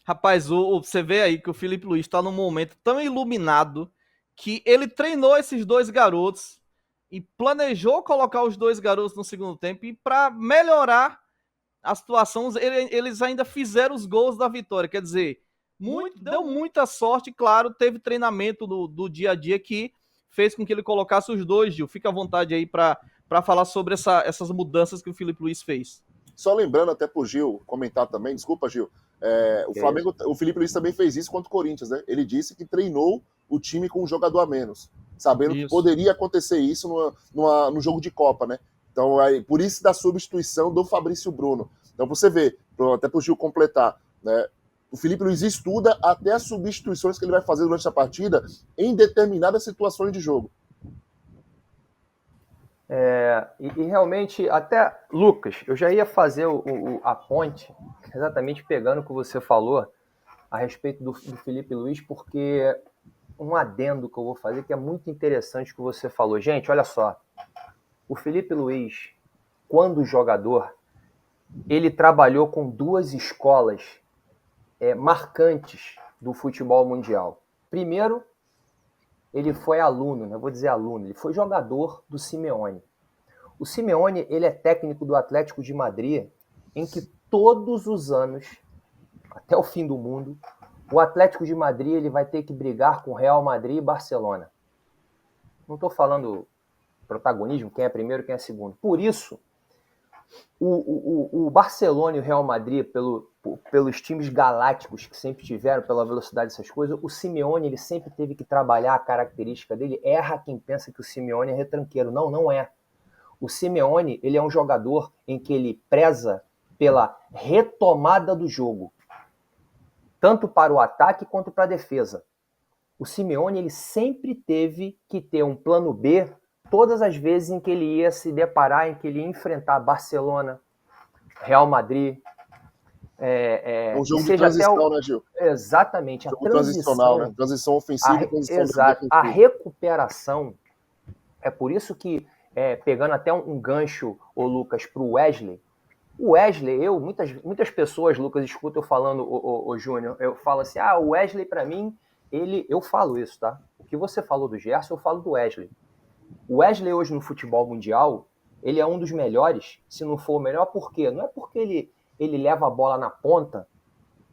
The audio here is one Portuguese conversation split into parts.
Rapaz, você vê aí que o Felipe Luiz está num momento tão iluminado que ele treinou esses dois garotos e planejou colocar os dois garotos no segundo tempo e para melhorar a situação, eles ainda fizeram os gols da vitória. Quer dizer, deu muita sorte, claro, teve treinamento do dia a dia que fez com que ele colocasse os dois, Gil. Fica à vontade aí para falar sobre essas mudanças que o Felipe Luiz fez. Só lembrando até pro Gil comentar também, desculpa, Gil, o Flamengo, o Felipe Luiz também fez isso contra o Corinthians, né? Ele disse que treinou o time com um jogador a menos, sabendo que poderia acontecer isso no jogo de Copa, né? Então, por isso da substituição do Fabrício Bruno. Então, você vê, até pro Gil completar, né? O Felipe Luiz estuda até as substituições que ele vai fazer durante a partida em determinadas situações de jogo. E realmente, até, Lucas, eu já ia fazer a ponte, exatamente pegando o que você falou a respeito do Felipe Luiz, porque um adendo que eu vou fazer que é muito interessante o que você falou. Gente, olha só, o Felipe Luiz, quando jogador, ele trabalhou com duas escolas marcantes do futebol mundial. Primeiro, ele foi aluno, não vou dizer aluno, ele foi jogador do Simeone. O Simeone, ele é técnico do Atlético de Madrid, em que todos os anos, até o fim do mundo, o Atlético de Madrid ele vai ter que brigar com Real Madrid e Barcelona. Não estou falando protagonismo, quem é primeiro, quem é segundo. Por isso, o Barcelona e o Real Madrid, pelos times galácticos que sempre tiveram, pela velocidade dessas coisas, o Simeone ele sempre teve que trabalhar a característica dele. Erra quem pensa que o Simeone é retranqueiro. Não, não é. O Simeone ele é um jogador em que ele preza pela retomada do jogo, tanto para o ataque quanto para a defesa. O Simeone ele sempre teve que ter um plano B todas as vezes em que ele ia se deparar, em que ele ia enfrentar Barcelona, Real Madrid. Um jogo de transição, né, Gil? Exatamente. Jogo transicional, né? Transição ofensiva e transição defensiva. A recuperação, é por isso que, pegando até um gancho, ô Lucas, para o Wesley, muitas pessoas, Lucas, escutam eu falando, o Júnior, eu falo assim, o Wesley para mim, eu falo isso, tá? O que você falou do Gerson, eu falo do Wesley. O Wesley hoje no futebol mundial, ele é um dos melhores, se não for o melhor, por quê? Não é porque ele leva a bola na ponta,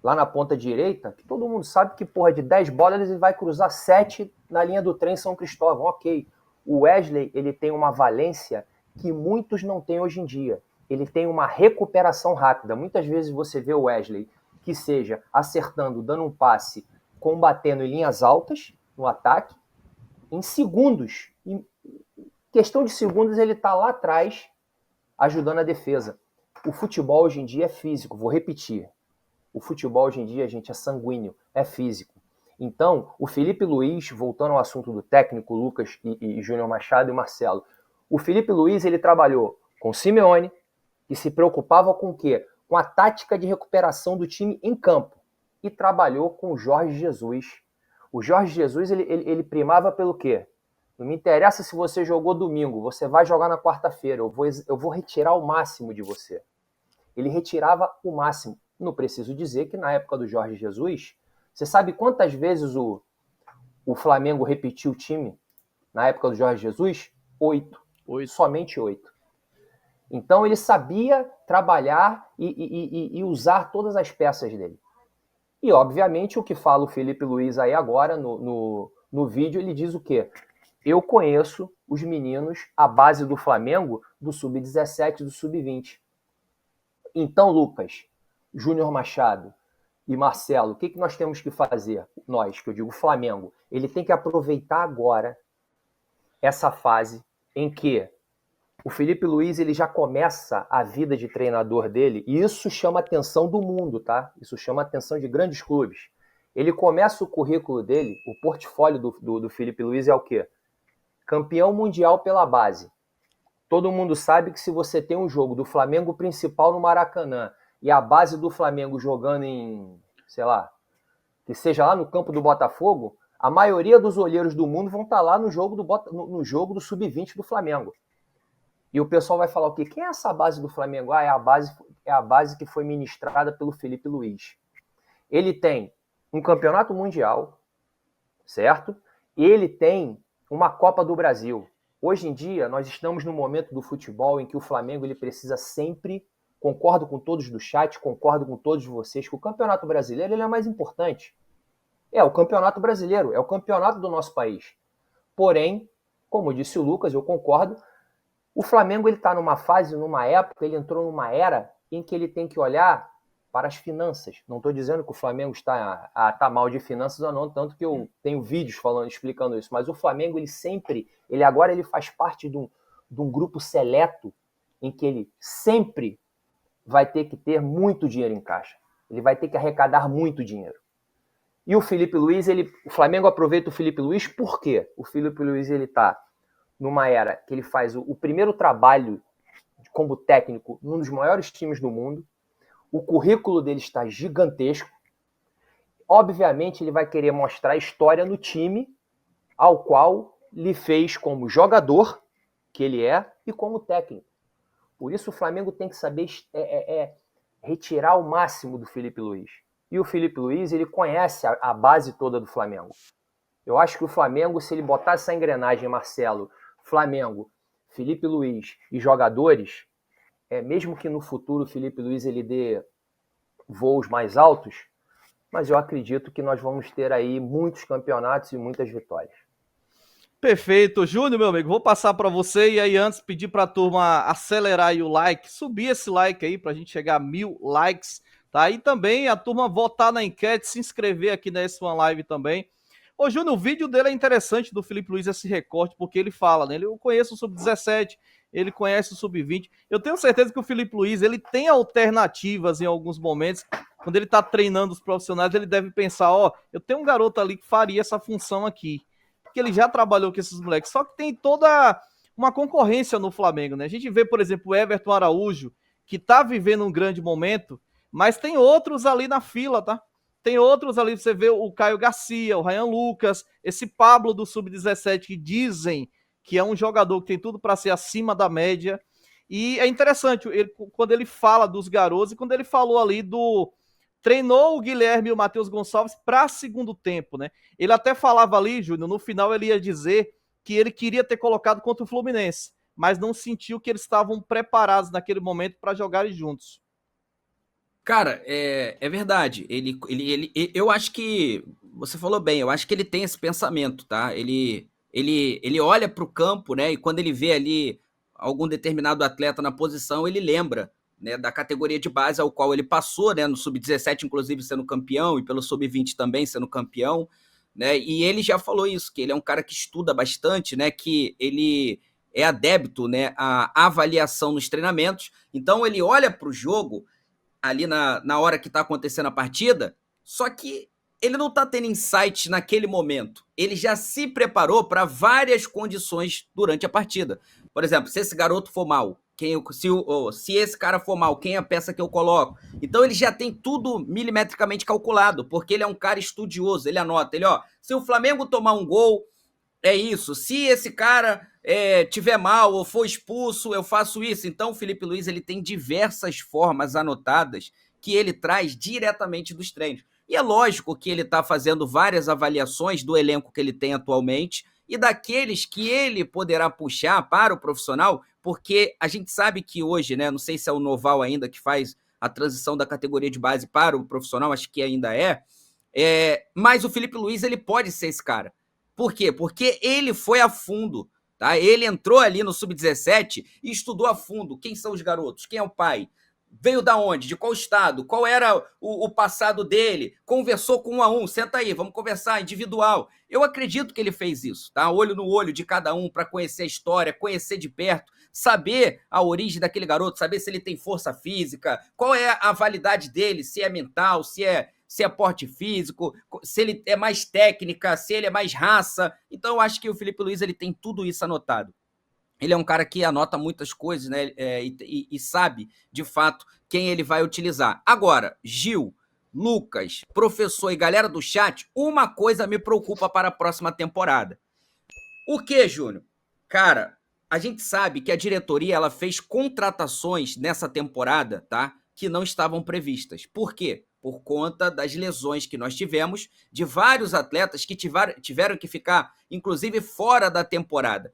lá na ponta direita, que todo mundo sabe que, de 10 bolas ele vai cruzar 7 na linha do trem São Cristóvão, ok. O Wesley, ele tem uma valência que muitos não têm hoje em dia. Ele tem uma recuperação rápida. Muitas vezes você vê o Wesley, que seja acertando, dando um passe, combatendo em linhas altas, no ataque, em segundos, em questão de segundos ele está lá atrás, ajudando a defesa. O futebol hoje em dia é físico, vou repetir. O futebol hoje em dia, gente, é sanguíneo, é físico. Então, o Felipe Luiz, voltando ao assunto do técnico, Lucas e Júnior Machado e Marcelo, o Felipe Luiz, ele trabalhou com o Simeone, que se preocupava com o quê? Com a tática de recuperação do time em campo. E trabalhou com o Jorge Jesus. O Jorge Jesus, ele primava pelo quê? Não me interessa se você jogou domingo, você vai jogar na quarta-feira, eu vou retirar o máximo de você. Ele retirava o máximo. Não preciso dizer que na época do Jorge Jesus, você sabe quantas vezes o Flamengo repetiu o time na época do Jorge Jesus? 8. Somente 8. Então ele sabia trabalhar e usar todas as peças dele. E obviamente o que fala o Felipe Luiz aí agora no vídeo, ele diz o quê? Eu conheço os meninos, a base do Flamengo, do Sub-17, do Sub-20. Então, Lucas, Júnior Machado e Marcelo, o que nós temos que fazer? Nós, que eu digo Flamengo, ele tem que aproveitar agora essa fase em que o Felipe Luiz ele já começa a vida de treinador dele, e isso chama a atenção do mundo, tá? Isso chama a atenção de grandes clubes. Ele começa o currículo dele, o portfólio do Felipe Luiz é o quê? Campeão mundial pela base. Todo mundo sabe que se você tem um jogo do Flamengo principal no Maracanã e a base do Flamengo jogando em, sei lá, que seja lá no campo do Botafogo, a maioria dos olheiros do mundo vão estar lá no jogo do Sub-20 do Flamengo. E o pessoal vai falar o quê? Quem é essa base do Flamengo? É a base que foi ministrada pelo Felipe Luiz. Ele tem um campeonato mundial, certo? E ele tem uma Copa do Brasil. Hoje em dia, nós estamos num momento do futebol em que o Flamengo ele precisa sempre, concordo com todos do chat, concordo com todos vocês, que o Campeonato Brasileiro ele é mais importante. É o Campeonato Brasileiro, é o campeonato do nosso país. Porém, como disse o Lucas, eu concordo, o Flamengo ele está numa fase, numa época, ele entrou numa era em que ele tem que olhar para as finanças. Não estou dizendo que o Flamengo está mal de finanças ou não, tanto que eu tenho vídeos explicando isso, mas o Flamengo agora ele faz parte de um grupo seleto em que ele sempre vai ter que ter muito dinheiro em caixa. Ele vai ter que arrecadar muito dinheiro. E o Felipe Luiz, o Flamengo aproveita o Felipe Luiz por quê? O Felipe Luiz ele está numa era que ele faz o primeiro trabalho como técnico num dos maiores times do mundo. O currículo dele está gigantesco. Obviamente, ele vai querer mostrar a história no time ao qual lhe fez como jogador, que ele é, e como técnico. Por isso, o Flamengo tem que saber retirar o máximo do Felipe Luiz. E o Felipe Luiz, ele conhece a base toda do Flamengo. Eu acho que o Flamengo, se ele botar essa engrenagem, Marcelo, Flamengo, Felipe Luiz e jogadores, mesmo que no futuro o Felipe Luiz ele dê voos mais altos, mas eu acredito que nós vamos ter aí muitos campeonatos e muitas vitórias. Perfeito. Júnior, meu amigo, vou passar para você e aí antes pedir para a turma acelerar aí o like, subir esse like aí para a gente chegar a 1000 likes, tá? E também a turma votar na enquete, se inscrever aqui na S1 Live também. Ô, Júnior, o vídeo dele é interessante do Felipe Luiz, esse recorte, porque ele fala, né? Eu conheço o Sub-17, ele conhece o Sub-20. Eu tenho certeza que o Felipe Luiz, ele tem alternativas em alguns momentos. Quando ele tá treinando os profissionais, ele deve pensar, eu tenho um garoto ali que faria essa função aqui. Porque ele já trabalhou com esses moleques. Só que tem toda uma concorrência no Flamengo, né? A gente vê, por exemplo, o Everton Araújo, que tá vivendo um grande momento, mas tem outros ali na fila, tá? Tem outros ali, você vê o Caio Garcia, o Ryan Lucas, esse Pablo do Sub-17 que dizem que é um jogador que tem tudo para ser acima da média. E é interessante, quando ele fala dos garotos e quando ele falou ali treinou o Guilherme e o Matheus Gonçalves para segundo tempo, né? Ele até falava ali, Júnior, no final ele ia dizer que ele queria ter colocado contra o Fluminense, mas não sentiu que eles estavam preparados naquele momento para jogarem juntos. Cara, é verdade. Eu acho que você falou bem. Eu acho que ele tem esse pensamento, tá? Ele olha para o campo, né? E quando ele vê ali algum determinado atleta na posição, ele lembra, né, da categoria de base ao qual ele passou, né? No Sub-17, inclusive, sendo campeão, e pelo Sub-20 também sendo campeão, né? E ele já falou isso, que ele é um cara que estuda bastante, né? Que ele é adepto, né, à avaliação nos treinamentos. Então ele olha para o jogo ali na hora que está acontecendo a partida, só que ele não está tendo insight naquele momento. Ele já se preparou para várias condições durante a partida. Por exemplo, se esse garoto for mal, se esse cara for mal, quem é a peça que eu coloco? Então ele já tem tudo milimetricamente calculado, porque ele é um cara estudioso, ele anota, se o Flamengo tomar um gol, é isso. Se esse cara tiver mal ou for expulso, eu faço isso. Então o Felipe Luiz ele tem diversas formas anotadas que ele traz diretamente dos treinos. E é lógico que ele está fazendo várias avaliações do elenco que ele tem atualmente e daqueles que ele poderá puxar para o profissional, porque a gente sabe que hoje, né, não sei se é o Noval ainda que faz a transição da categoria de base para o profissional, acho que ainda mas o Felipe Luiz ele pode ser esse cara. Por quê? Porque ele foi a fundo, tá? Ele entrou ali no Sub-17 e estudou a fundo quem são os garotos, quem é o pai, veio da onde, de qual estado, qual era o passado dele, conversou com um a um, senta aí, vamos conversar, individual. Eu acredito que ele fez isso, tá? Olho no olho de cada um para conhecer a história, conhecer de perto, saber a origem daquele garoto, saber se ele tem força física, qual é a validade dele, se é mental, se é porte físico, se ele é mais técnica, se ele é mais raça. Então eu acho que o Felipe Luiz ele tem tudo isso anotado. Ele é um cara que anota muitas coisas, né? E sabe, de fato, quem ele vai utilizar. Agora, Gil, Lucas, professor e galera do chat, uma coisa me preocupa para a próxima temporada. O que, Júnior? Cara, a gente sabe que a diretoria ela fez contratações nessa temporada, tá? Que não estavam previstas. Por quê? por conta das lesões que nós tivemos de vários atletas que tiveram que ficar, inclusive, fora da temporada.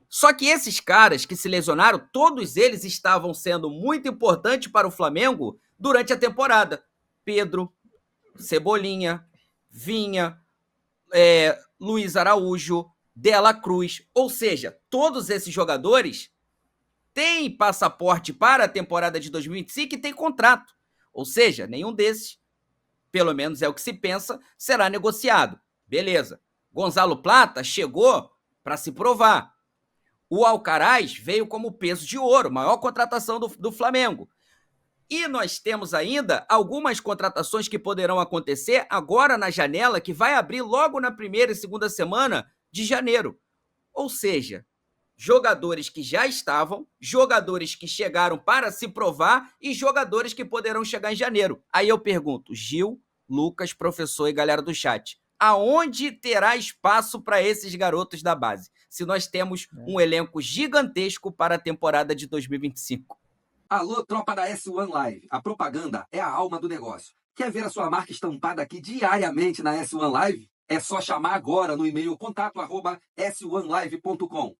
Só que esses caras que se lesionaram, todos eles estavam sendo muito importantes para o Flamengo durante a temporada. Pedro, Cebolinha, Vinha, Luiz Araújo, De La Cruz. Ou seja, todos esses jogadores têm passaporte para a temporada de 2025 e têm contrato. Ou seja, nenhum desses, pelo menos é o que se pensa, será negociado. Beleza. Gonzalo Plata chegou para se provar. O Alcaraz veio como peso de ouro, maior contratação do Flamengo. E nós temos ainda algumas contratações que poderão acontecer agora na janela, que vai abrir logo na primeira e segunda semana de janeiro. Ou seja, jogadores que já estavam, jogadores que chegaram para se provar e jogadores que poderão chegar em janeiro. Aí eu pergunto, Gil, Lucas, professor e galera do chat, aonde terá espaço para esses garotos da base, se nós temos um elenco gigantesco para a temporada de 2025? Alô, tropa da S1 Live. A propaganda é a alma do negócio. Quer ver a sua marca estampada aqui diariamente na S1 Live? É só chamar agora no e-mail contato@s1live.com.